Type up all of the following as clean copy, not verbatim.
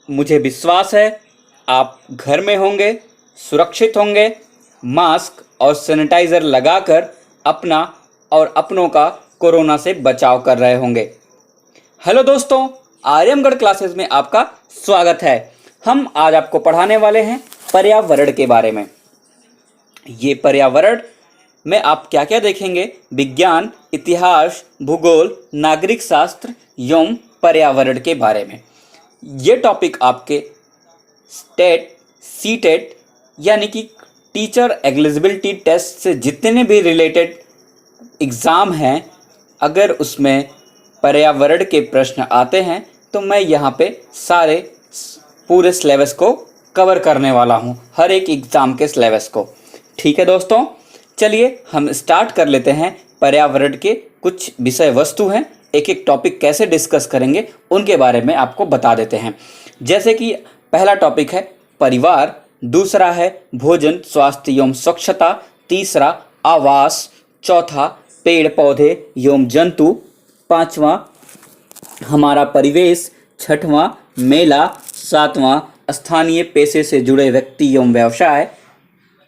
मुझे विश्वास है आप घर में होंगे, सुरक्षित होंगे, मास्क और सैनिटाइज़र लगाकर अपना और अपनों का कोरोना से बचाव कर रहे होंगे। हेलो दोस्तों, आर्यमगढ़ क्लासेस में आपका स्वागत है। हम आज आपको पढ़ाने वाले हैं पर्यावरण के बारे में। ये पर्यावरण में आप क्या क्या देखेंगे? विज्ञान, इतिहास, भूगोल, नागरिक शास्त्र एवं पर्यावरण के बारे में। ये टॉपिक आपके स्टेट, सीटेट यानी कि टीचर एलिजिबिलिटी टेस्ट से जितने भी रिलेटेड एग्ज़ाम हैं, अगर उसमें पर्यावरण के प्रश्न आते हैं तो मैं यहाँ पे सारे पूरे सिलेबस को कवर करने वाला हूँ, हर एक एग्ज़ाम के सिलेबस को। ठीक है दोस्तों, चलिए हम स्टार्ट कर लेते हैं। पर्यावरण के कुछ विषय वस्तु हैं, एक एक टॉपिक कैसे डिस्कस करेंगे उनके बारे में आपको बता देते हैं। जैसे कि पहला टॉपिक है परिवार, दूसरा है भोजन, स्वास्थ्य एवं स्वच्छता, तीसरा आवास, चौथा पेड़ पौधे एवं जंतु, पांचवा हमारा परिवेश, छठवां मेला, सातवां स्थानीय पेशे से जुड़े व्यक्ति एवं व्यवसाय,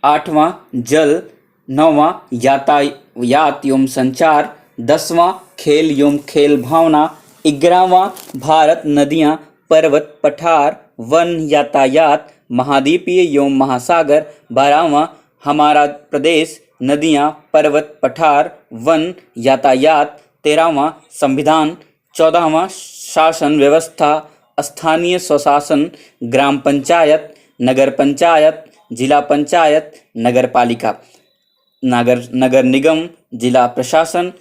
आठवां जल, नौवां यातायात एवं संचार, 10वां खेल एवं खेल भावना, 11वां भारत, नदियां, पर्वत, पठार, वन, यातायात, महाद्वीपीय एवं महासागर, 12वां हमारा प्रदेश, नदियां, पर्वत, पठार, वन, यातायात, 13वां संविधान, 14वां शासन व्यवस्था, स्थानीय स्वशासन, ग्राम पंचायत, नगर पंचायत, जिला पंचायत, नगर पालिका, नगर निगम, जिला प्रशासन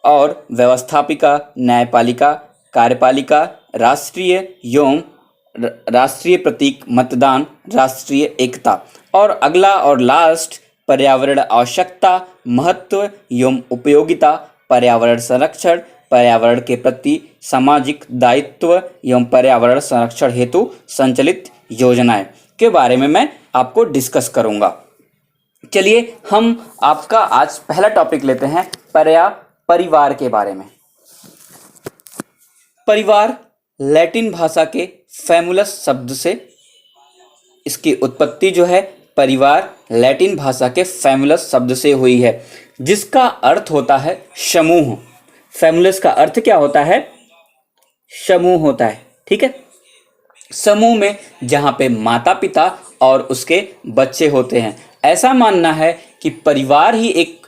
और व्यवस्थापिका, न्यायपालिका, कार्यपालिका, राष्ट्रीय एवं राष्ट्रीय प्रतीक, मतदान, राष्ट्रीय एकता। और अगला और लास्ट पर्यावरण आवश्यकता, महत्व एवं उपयोगिता, पर्यावरण संरक्षण, पर्यावरण के प्रति सामाजिक दायित्व एवं पर्यावरण संरक्षण हेतु संचालित योजनाएं के बारे में मैं आपको डिस्कस करूंगा। चलिए हम आपका आज पहला टॉपिक लेते हैं परिवार के बारे में। परिवार लैटिन भाषा के फैमुलस शब्द से इसकी उत्पत्ति जो है, परिवार लैटिन भाषा के फैमुलस शब्द से हुई है, जिसका अर्थ होता है समूह। फैमुलस का अर्थ क्या होता है? समूह होता है। ठीक है, समूह में जहाँ पे माता पिता और उसके बच्चे होते हैं। ऐसा मानना है कि परिवार ही एक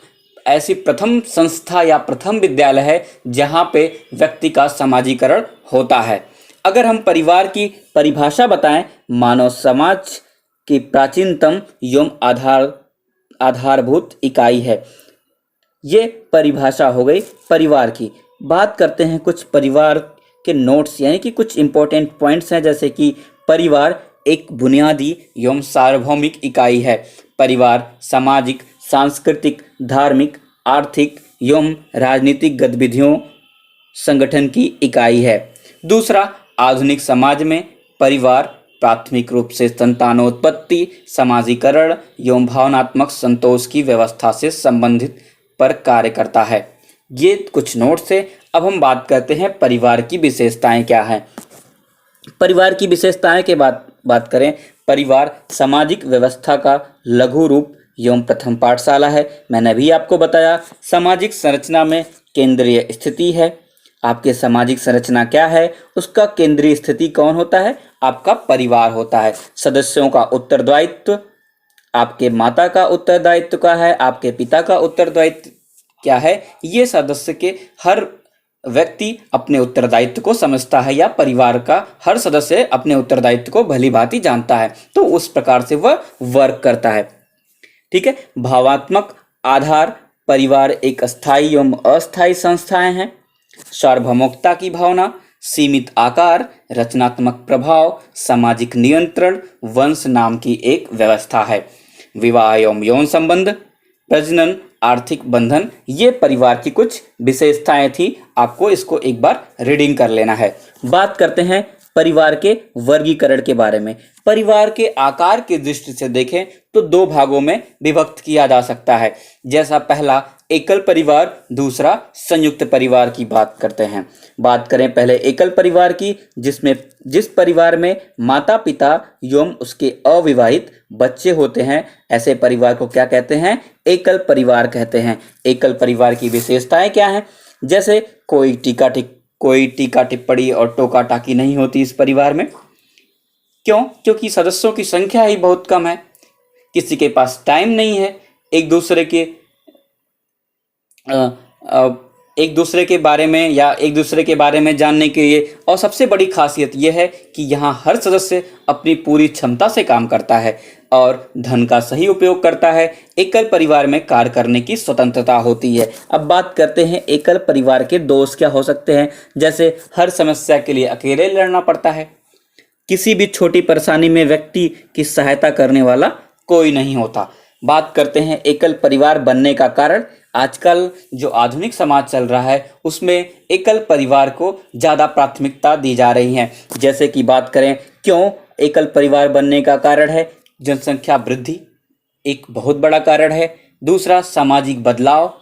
ऐसी प्रथम संस्था या प्रथम विद्यालय है जहाँ पे व्यक्ति का समाजीकरण होता है। अगर हम परिवार की परिभाषा बताएं, मानव समाज की प्राचीनतम एवं आधारभूत इकाई है। ये परिभाषा हो गई परिवार की। बात करते हैं कुछ परिवार के नोट्स, यानी कि कुछ इंपॉर्टेंट पॉइंट्स हैं, जैसे कि परिवार एक बुनियादी एवं सार्वभौमिक इकाई है। परिवार सामाजिक, सांस्कृतिक, धार्मिक, आर्थिक एवं राजनीतिक गतिविधियों संगठन की इकाई है। दूसरा, आधुनिक समाज में परिवार प्राथमिक रूप से संतानोत्पत्ति, समाजीकरण एवं भावनात्मक संतोष की व्यवस्था से संबंधित पर कार्य करता है। ये कुछ नोट्स है। अब हम बात करते हैं परिवार की विशेषताएं क्या हैं। परिवार की विशेषताएं के बात करें, परिवार सामाजिक व्यवस्था का लघु रूप एवं प्रथम पाठशाला है। मैंने अभी आपको बताया सामाजिक संरचना में केंद्रीय स्थिति है। आपके सामाजिक संरचना क्या है? उसका केंद्रीय स्थिति कौन होता है? आपका परिवार होता है। सदस्यों का उत्तरदायित्व, आपके माता का उत्तरदायित्व क्या है, आपके पिता का उत्तरदायित्व क्या है, ये सदस्य के हर व्यक्ति अपने उत्तरदायित्व को समझता है, या परिवार का हर सदस्य अपने उत्तरदायित्व को भली भांति जानता है, तो उस प्रकार से वह वर्क करता है। ठीक है, भावात्मक आधार, परिवार एक स्थायी एवं अस्थायी संस्थाएं हैं। सार्वभौमिकता की भावना, सीमित आकार, रचनात्मक प्रभाव, सामाजिक नियंत्रण, वंश नाम की एक व्यवस्था है। विवाह एवं यौन संबंध, प्रजनन, आर्थिक बंधन, ये परिवार की कुछ विशेषताएं थी। आपको इसको एक बार रीडिंग कर लेना है। बात करते हैं परिवार के वर्गीकरण के बारे में। परिवार के आकार की दृष्टि से देखें तो दो भागों में विभक्त किया जा सकता है। जैसा पहला एकल परिवार, दूसरा संयुक्त परिवार की बात करते हैं। बात करें पहले एकल परिवार की, जिस परिवार में माता पिता एवं उसके अविवाहित बच्चे होते हैं, ऐसे परिवार को क्या कहते हैं? एकल परिवार कहते हैं। एकल परिवार की विशेषताएं क्या हैं? जैसे कोई टीका टिप्पणी और टोका टाकी नहीं होती इस परिवार में। क्यों? क्योंकि सदस्यों की संख्या ही बहुत कम है, किसी के पास टाइम नहीं है एक दूसरे के बारे में जानने के लिए। और सबसे बड़ी खासियत यह है कि यहाँ हर सदस्य अपनी पूरी क्षमता से काम करता है और धन का सही उपयोग करता है। एकल परिवार में कार्य करने की स्वतंत्रता होती है। अब बात करते हैं एकल परिवार के दोष क्या हो सकते हैं। जैसे हर समस्या के लिए अकेले लड़ना पड़ता है, किसी भी छोटी परेशानी में व्यक्ति की सहायता करने वाला कोई नहीं होता। बात करते हैं एकल परिवार बनने का कारण। आजकल जो आधुनिक समाज चल रहा है उसमें एकल परिवार को ज़्यादा प्राथमिकता दी जा रही है। जैसे कि बात करें क्यों एकल परिवार बनने का कारण है, जनसंख्या वृद्धि एक बहुत बड़ा कारण है, दूसरा सामाजिक बदलाव,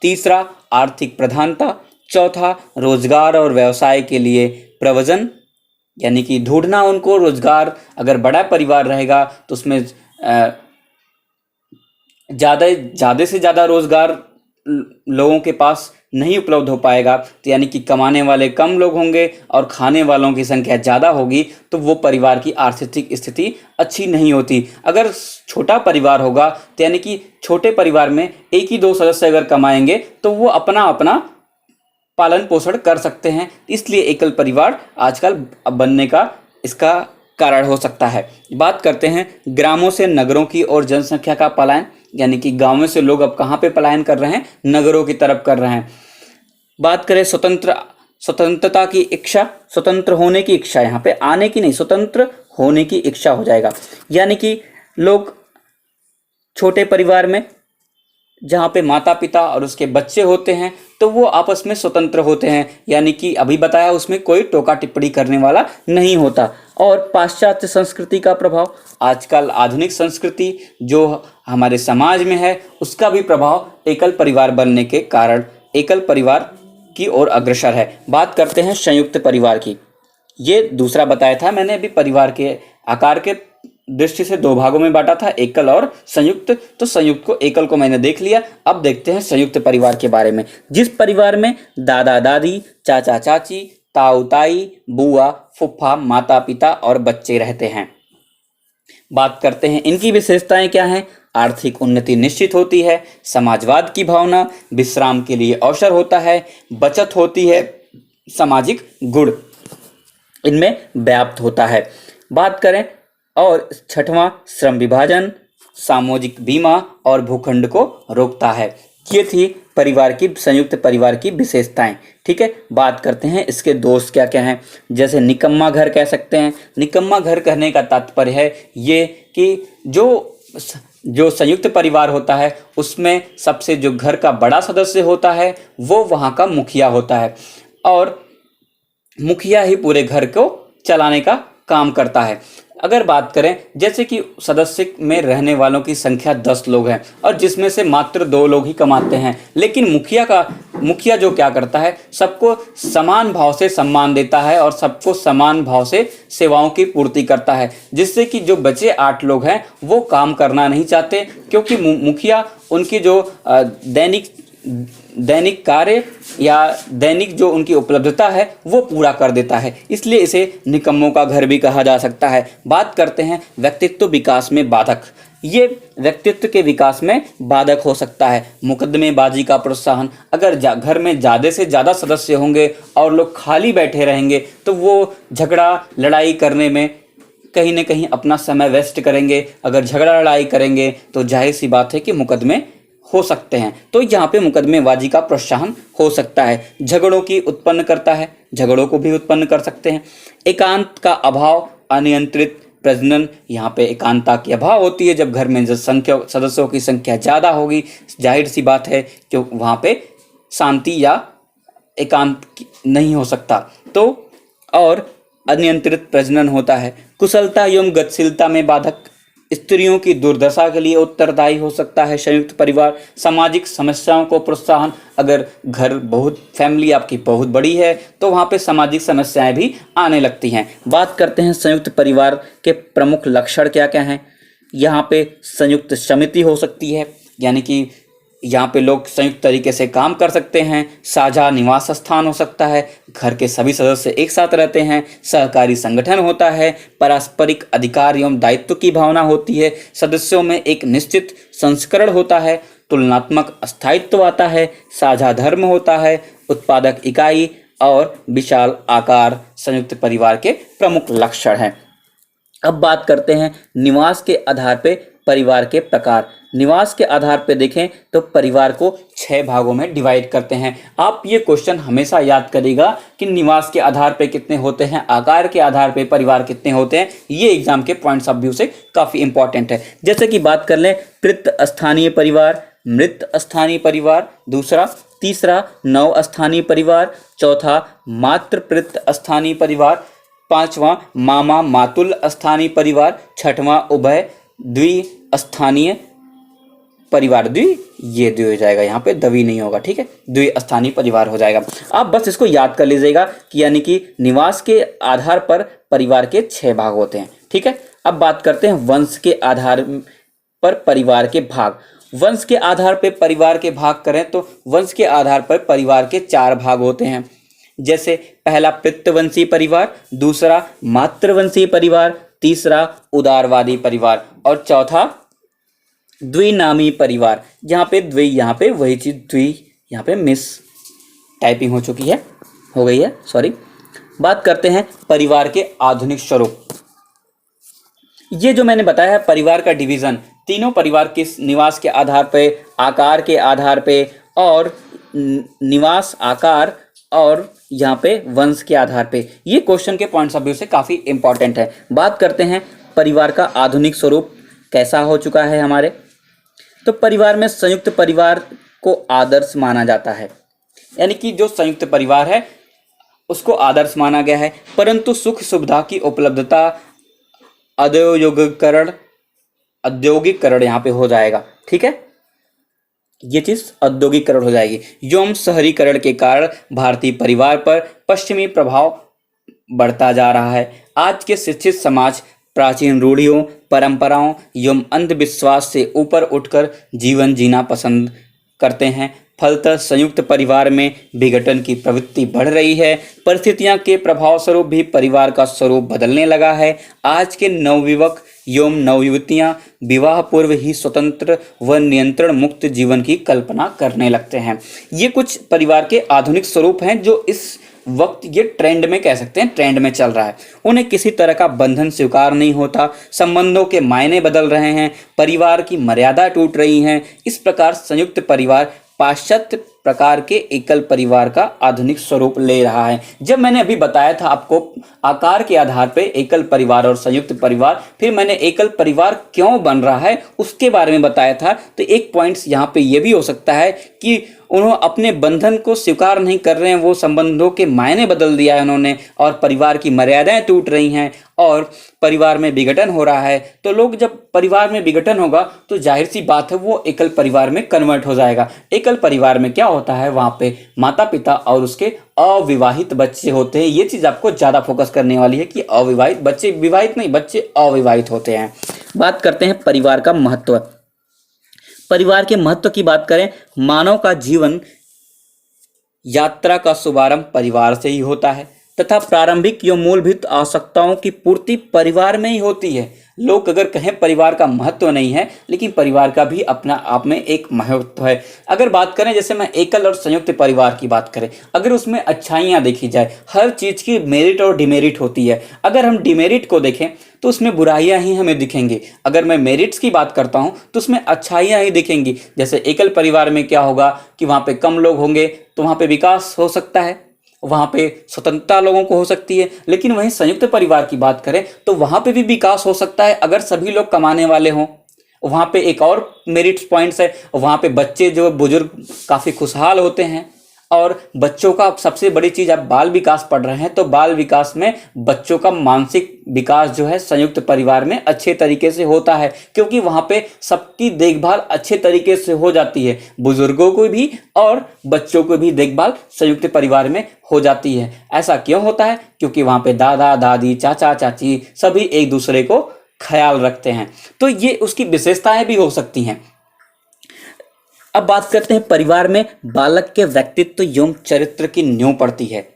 तीसरा आर्थिक प्रधानता, चौथा रोजगार और व्यवसाय के लिए प्रवजन, यानी कि ढूंढना उनको रोजगार। अगर बड़ा परिवार रहेगा तो उसमें ज़्यादा से ज़्यादा रोजगार लोगों के पास नहीं उपलब्ध हो पाएगा, तो यानी कि कमाने वाले कम लोग होंगे और खाने वालों की संख्या ज़्यादा होगी, तो वो परिवार की आर्थिक स्थिति अच्छी नहीं होती। अगर छोटा परिवार होगा तो यानी कि छोटे परिवार में एक ही दो सदस्य अगर कमाएंगे तो वो अपना अपना पालन पोषण कर सकते हैं। इसलिए एकल परिवार आजकल बनने का इसका कारण हो सकता है। बात करते हैं ग्रामों से नगरों की और जनसंख्या का पलायन, यानी कि गांवों से लोग अब कहाँ पे पलायन कर रहे हैं? नगरों की तरफ कर रहे हैं। बात करें स्वतंत्रता की इच्छा, स्वतंत्र होने की इच्छा, यहाँ पे आने की नहीं, स्वतंत्र होने की इच्छा हो जाएगा। यानी कि लोग छोटे परिवार में जहाँ पे माता पिता और उसके बच्चे होते हैं तो वो आपस में स्वतंत्र होते हैं, यानी कि अभी बताया उसमें कोई टोका टिप्पणी करने वाला नहीं होता। और पाश्चात्य संस्कृति का प्रभाव, आजकल आधुनिक संस्कृति जो हमारे समाज में है उसका भी प्रभाव एकल परिवार बनने के कारण एकल परिवार की ओर अग्रसर है। बात करते हैं संयुक्त परिवार की। ये दूसरा बताया था मैंने अभी, परिवार के आकार के दृष्टि से दो भागों में बांटा था, एकल और संयुक्त। तो संयुक्त को, एकल को मैंने देख लिया। अब देखते हैं संयुक्त परिवार के बारे में, जिस परिवार में दादा दादी, चाचा चाची, ताऊ ताई, बुआ फूफा, माता पिता और बच्चे रहते हैं। बात करते हैं इनकी विशेषताएं क्या हैं। आर्थिक उन्नति निश्चित होती है, समाजवाद की भावना, विश्राम के लिए अवसर होता है, बचत होती है, सामाजिक गुण इनमें व्याप्त होता है। बात करें और छठवां श्रम विभाजन, सामूहिक बीमा और भूखंड को रोकता है। ये थी परिवार की, संयुक्त परिवार की विशेषताएं। ठीक है, बात करते हैं इसके दोष क्या क्या हैं। जैसे निकम्मा घर कह सकते हैं। निकम्मा घर कहने का तात्पर्य है ये कि जो संयुक्त परिवार होता है उसमें सबसे जो घर का बड़ा सदस्य होता है वो वहाँ का मुखिया होता है और मुखिया ही पूरे घर को चलाने का काम करता है। अगर बात करें जैसे कि सदस्य में रहने वालों की संख्या 10 लोग हैं और जिसमें से मात्र 2 लोग ही कमाते हैं, लेकिन मुखिया जो क्या करता है, सबको समान भाव से सम्मान देता है और सबको समान भाव से सेवाओं की पूर्ति करता है, जिससे कि जो बचे 8 लोग हैं वो काम करना नहीं चाहते, क्योंकि मुखिया उनकी जो दैनिक कार्य या दैनिक जो उनकी उपलब्धता है वो पूरा कर देता है। इसलिए इसे निकम्मों का घर भी कहा जा सकता है। बात करते हैं व्यक्तित्व विकास में बाधक। ये व्यक्तित्व के विकास में बाधक हो सकता है। मुकदमेबाजी का प्रोत्साहन, अगर घर में ज़्यादा से ज़्यादा सदस्य होंगे और लोग खाली बैठे रहेंगे तो वो झगड़ा लड़ाई करने में कहीं ना कहीं अपना समय वेस्ट करेंगे। अगर झगड़ा लड़ाई करेंगे तो जाहिर सी बात है कि मुकदमे हो सकते हैं, तो यहाँ पे मुकदमेबाजी का प्रोत्साहन हो सकता है। झगड़ों की उत्पन्न करता है, झगड़ों को भी उत्पन्न कर सकते हैं। एकांत का अभाव, अनियंत्रित प्रजनन, यहाँ पे एकांतता की अभाव होती है। जब घर में सदस्यों की संख्या ज़्यादा होगी, जाहिर सी बात है कि वहाँ पे शांति या एकांत नहीं हो सकता। तो और अनियंत्रित प्रजनन होता है। कुशलता एवं गतिशीलता में बाधक, स्त्रियों की दुर्दशा के लिए उत्तरदायी हो सकता है संयुक्त परिवार। सामाजिक समस्याओं को प्रोत्साहन, अगर घर बहुत फैमिली आपकी बहुत बड़ी है तो वहाँ पे सामाजिक समस्याएं भी आने लगती हैं। बात करते हैं संयुक्त परिवार के प्रमुख लक्षण क्या क्या हैं। यहाँ पे संयुक्त समिति हो सकती है, यानी कि यहाँ पे लोग संयुक्त तरीके से काम कर सकते हैं। साझा निवास स्थान हो सकता है, घर के सभी सदस्य एक साथ रहते हैं। सहकारी संगठन होता है। पारस्परिक अधिकार एवं दायित्व की भावना होती है। सदस्यों में एक निश्चित संस्करण होता है। तुलनात्मक स्थायित्व आता है। साझा धर्म होता है। उत्पादक इकाई और विशाल आकार संयुक्त परिवार के प्रमुख लक्षण हैं। अब बात करते हैं निवास के आधार पे परिवार के प्रकार। निवास के आधार पे देखें तो परिवार को 6 भागों में डिवाइड करते हैं। आप ये क्वेश्चन हमेशा याद करिएगा कि निवास के आधार पे कितने होते हैं, आकार के आधार पे परिवार कितने होते हैं। ये एग्जाम के पॉइंट्स ऑफ व्यू से काफ़ी इंपॉर्टेंट है। जैसे कि बात कर लें कृत स्थानीय परिवार, मृत स्थानीय परिवार, दूसरा, तीसरा नव स्थानीय परिवार, चौथा मातृप्रत स्थानीय परिवार, पांचवा मामा मातुल स्थानीय परिवार, छठवां उभय द्विस्थानीय परिवार। ये द्वि हो जाएगा, यहाँ पे दवी नहीं होगा, ठीक है, द्विस्थानीय परिवार हो जाएगा। आप बस इसको याद कर लीजिएगा कि यानी कि निवास के आधार पर परिवार के 6 भाग होते हैं, ठीक है। अब बात करते हैं वंश के आधार पर परिवार के भाग। वंश के आधार पर परिवार के भाग करें तो वंश के आधार पर परिवार के 4 भाग होते हैं। जैसे पहला पितृवंशी परिवार, दूसरा मातृवंशी परिवार, तीसरा उदारवादी परिवार और चौथा द्विनामी परिवार। जहाँ पे द्वि, यहाँ पे वही चीज़ द्वि, यहाँ पे मिस टाइपिंग हो चुकी है, हो गई है, सॉरी। बात करते हैं परिवार के आधुनिक स्वरूप। ये जो मैंने बताया है परिवार का डिवीज़न, तीनों परिवार के निवास के आधार पे, आकार के आधार पे और निवास आकार और यहाँ पे वंश के आधार पे, ये क्वेश्चन के पॉइंट्स ऑफ व्यू से काफ़ी इंपॉर्टेंट है। बात करते हैं परिवार का आधुनिक स्वरूप कैसा हो चुका है हमारे। तो परिवार में संयुक्त परिवार को आदर्श माना जाता है, यानी कि जो संयुक्त परिवार है उसको आदर्श माना गया है। परंतु सुख सुविधा की उपलब्धता, औद्योगिकरण यहाँ पे हो जाएगा, ठीक है, ये चीज औद्योगिकरण हो जाएगी। एवं शहरीकरण के कारण भारतीय परिवार पर पश्चिमी प्रभाव बढ़ता जा रहा है। आज के शिक्षित समाज प्राचीन रूढ़ियों, परंपराओं एवं अंधविश्वास से ऊपर उठकर जीवन जीना पसंद करते हैं। फलतः संयुक्त परिवार में विघटन की प्रवृत्ति बढ़ रही है। परिस्थितियां के प्रभाव स्वरूप भी परिवार का स्वरूप बदलने लगा है। आज के नवयुवक एवं नवयुवतियां विवाह पूर्व ही स्वतंत्र व नियंत्रण मुक्त जीवन की कल्पना करने लगते हैं। ये कुछ परिवार के आधुनिक स्वरूप हैं जो इस वक्त ये ट्रेंड में, कह सकते हैं ट्रेंड में चल रहा है। उन्हें किसी तरह का बंधन स्वीकार नहीं होता। संबंधों के मायने बदल रहे हैं। परिवार की मर्यादा टूट रही है। इस प्रकार संयुक्त परिवार पाश्चात्य प्रकार के एकल परिवार का आधुनिक स्वरूप ले रहा है। जब मैंने अभी बताया था आपको आकार के आधार पे एकल परिवार और संयुक्त परिवार, फिर मैंने एकल परिवार क्यों बन रहा है उसके बारे में बताया था। तो एक पॉइंट्स यहाँ पे ये भी हो सकता है कि उन्होंने अपने बंधन को स्वीकार नहीं कर रहे हैं, वो संबंधों के मायने बदल दिया है उन्होंने, और परिवार की मर्यादाएं टूट रही हैं और परिवार में विघटन हो रहा है। तो लोग, जब परिवार में विघटन होगा तो जाहिर सी बात है वो एकल परिवार में कन्वर्ट हो जाएगा। एकल परिवार में क्या होता है, वहाँ पे माता पिता और उसके अविवाहित बच्चे होते हैं। ये चीज़ आपको ज़्यादा फोकस करने वाली है कि अविवाहित बच्चे, विवाहित नहीं, बच्चे अविवाहित होते हैं। बात करते हैं परिवार का महत्व। परिवार के महत्व की बात करें, मानव का जीवन यात्रा का शुभारंभ परिवार से ही होता है तथा प्रारंभिक एवं मूलभूत आवश्यकताओं की पूर्ति परिवार में ही होती है। लोग अगर कहें परिवार का महत्व नहीं है, लेकिन परिवार का भी अपना आप में एक महत्व है। अगर बात करें, जैसे मैं एकल और संयुक्त परिवार की बात करें, अगर उसमें अच्छाइयाँ देखी जाए, हर चीज़ की मेरिट और डिमेरिट होती है। अगर हम डिमेरिट को देखें तो उसमें बुराइयां ही हमें दिखेंगी। अगर मैं मेरिट्स की बात करता हूं तो उसमें अच्छाइयां ही दिखेंगी। जैसे एकल परिवार में क्या होगा कि वहाँ पे कम लोग होंगे तो वहाँ पे विकास हो सकता है, वहाँ पे स्वतंत्रता लोगों को हो सकती है। लेकिन वहीं संयुक्त परिवार की बात करें तो वहाँ पे भी विकास हो सकता है अगर सभी लोग कमाने वाले हों। वहाँ पे एक और मेरिट्स पॉइंट्स है, वहाँ पे बच्चे जो बुजुर्ग काफ़ी खुशहाल होते हैं। और बच्चों का सबसे बड़ी चीज, आप बाल विकास पढ़ रहे हैं तो बाल विकास में बच्चों का मानसिक विकास जो है संयुक्त परिवार में अच्छे तरीके से होता है, क्योंकि वहां पे सबकी देखभाल अच्छे तरीके से हो जाती है, बुजुर्गों को भी और बच्चों को भी देखभाल संयुक्त परिवार में हो जाती है। ऐसा क्यों होता है? क्योंकि वहां पे दादा दादी, चाचा चाची सभी एक दूसरे को ख्याल रखते हैं। तो ये उसकी विशेषताएं भी हो सकती हैं। अब बात करते हैं परिवार में बालक के व्यक्तित्व एवं चरित्र की नींव पड़ती है।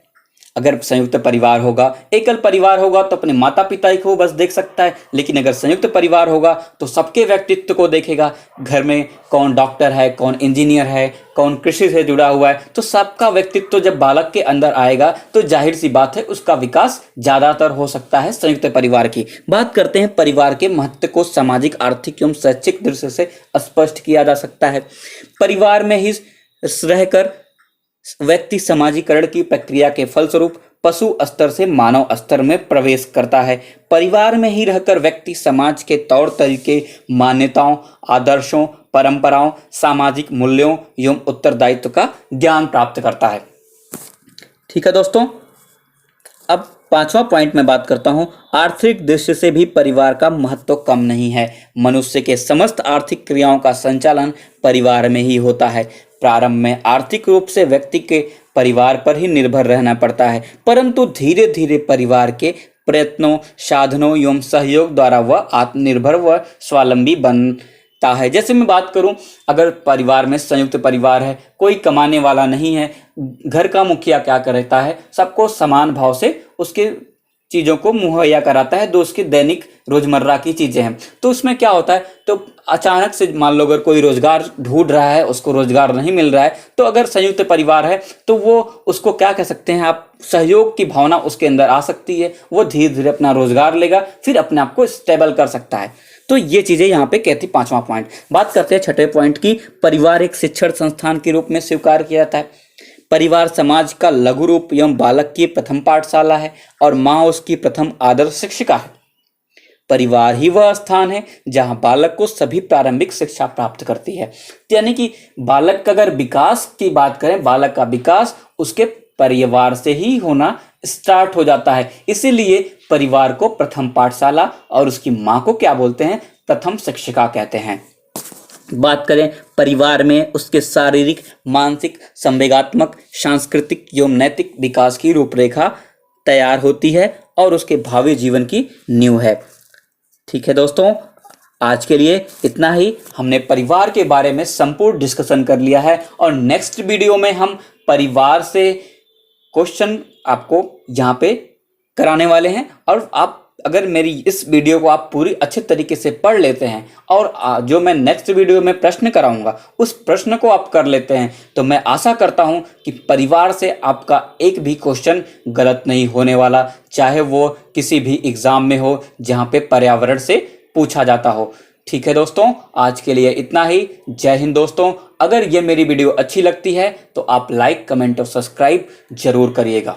अगर संयुक्त परिवार होगा, एकल परिवार होगा तो अपने माता पिता को बस देख सकता है, लेकिन अगर संयुक्त परिवार होगा तो सबके व्यक्तित्व को देखेगा। घर में कौन डॉक्टर है, कौन इंजीनियर है, कौन कृषि से जुड़ा हुआ है, तो सबका व्यक्तित्व जब बालक के अंदर आएगा तो जाहिर सी बात है उसका विकास ज्यादातर हो सकता है संयुक्त परिवार की। बात करते हैं परिवार के महत्व को सामाजिक, आर्थिक एवं शैक्षिक दृष्टि से स्पष्ट किया जा सकता है। परिवार में ही रहकर व्यक्ति समाजीकरण की प्रक्रिया के फलस्वरूप पशु स्तर से मानव स्तर में प्रवेश करता है। परिवार में ही रहकर व्यक्ति समाज के तौर तरीके, मान्यताओं, आदर्शों, परंपराओं, सामाजिक मूल्यों एवं उत्तरदायित्व का ज्ञान प्राप्त करता है। ठीक है दोस्तों, अब 5वां पॉइंट में बात करता हूं। आर्थिक दृष्टि से भी परिवार का महत्व कम नहीं है। मनुष्य के समस्त आर्थिक क्रियाओं का संचालन परिवार में ही होता है। प्रारंभ में आर्थिक रूप से व्यक्ति के परिवार पर ही निर्भर रहना पड़ता है, परंतु धीरे धीरे परिवार के प्रयत्नों, साधनों एवं सहयोग द्वारा वह आत्मनिर्भर व स्वावलंबी बनता है। जैसे मैं बात करूं, अगर परिवार में संयुक्त परिवार है, कोई कमाने वाला नहीं है, घर का मुखिया क्या करता है, सबको समान भाव से उसके चीज़ों को मुहैया कराता है, जो उसकी दैनिक रोजमर्रा की चीज़ें हैं। तो उसमें क्या होता है, तो अचानक से मान लो अगर कोई रोजगार ढूंढ रहा है, उसको रोजगार नहीं मिल रहा है, तो अगर संयुक्त परिवार है तो वो उसको क्या कह सकते हैं आप, सहयोग की भावना उसके अंदर आ सकती है। वो धीरे धीरे अपना रोजगार लेगा, फिर अपने आप को स्टेबल कर सकता है। तो ये चीज़ें यहाँ पे कहती। 5वां पॉइंट बात करते हैं 6ठे पॉइंट की। परिवार एक शिक्षण संस्थान के रूप में स्वीकार किया जाता है। परिवार समाज का लघु रूप एवं बालक की प्रथम पाठशाला है और माँ उसकी प्रथम आदर्श शिक्षिका है। परिवार ही वह स्थान है जहां बालक को सभी प्रारंभिक शिक्षा प्राप्त करती है। यानी कि बालक का अगर विकास की बात करें, बालक का विकास उसके परिवार से ही होना स्टार्ट हो जाता है। इसीलिए परिवार को प्रथम पाठशाला और उसकी माँ को क्या बोलते हैं, प्रथम शिक्षिका कहते हैं। बात करें परिवार में उसके शारीरिक, मानसिक, संवेगात्मक, सांस्कृतिक एवं नैतिक विकास की रूपरेखा तैयार होती है और उसके भावी जीवन की नींव है। ठीक है दोस्तों, आज के लिए इतना ही। हमने परिवार के बारे में संपूर्ण डिस्कशन कर लिया है और नेक्स्ट वीडियो में हम परिवार से क्वेश्चन आपको यहाँ पे कराने वाले हैं। और आप अगर मेरी इस वीडियो को आप पूरी अच्छे तरीके से पढ़ लेते हैं और जो मैं नेक्स्ट वीडियो में प्रश्न कराऊंगा उस प्रश्न को आप कर लेते हैं, तो मैं आशा करता हूं कि परिवार से आपका एक भी क्वेश्चन गलत नहीं होने वाला, चाहे वो किसी भी एग्जाम में हो जहां पे पर्यावरण से पूछा जाता हो। ठीक है दोस्तों, आज के लिए इतना ही। जय हिंद दोस्तों। अगर ये मेरी वीडियो अच्छी लगती है तो आप लाइक, कमेंट और सब्सक्राइब जरूर करिएगा।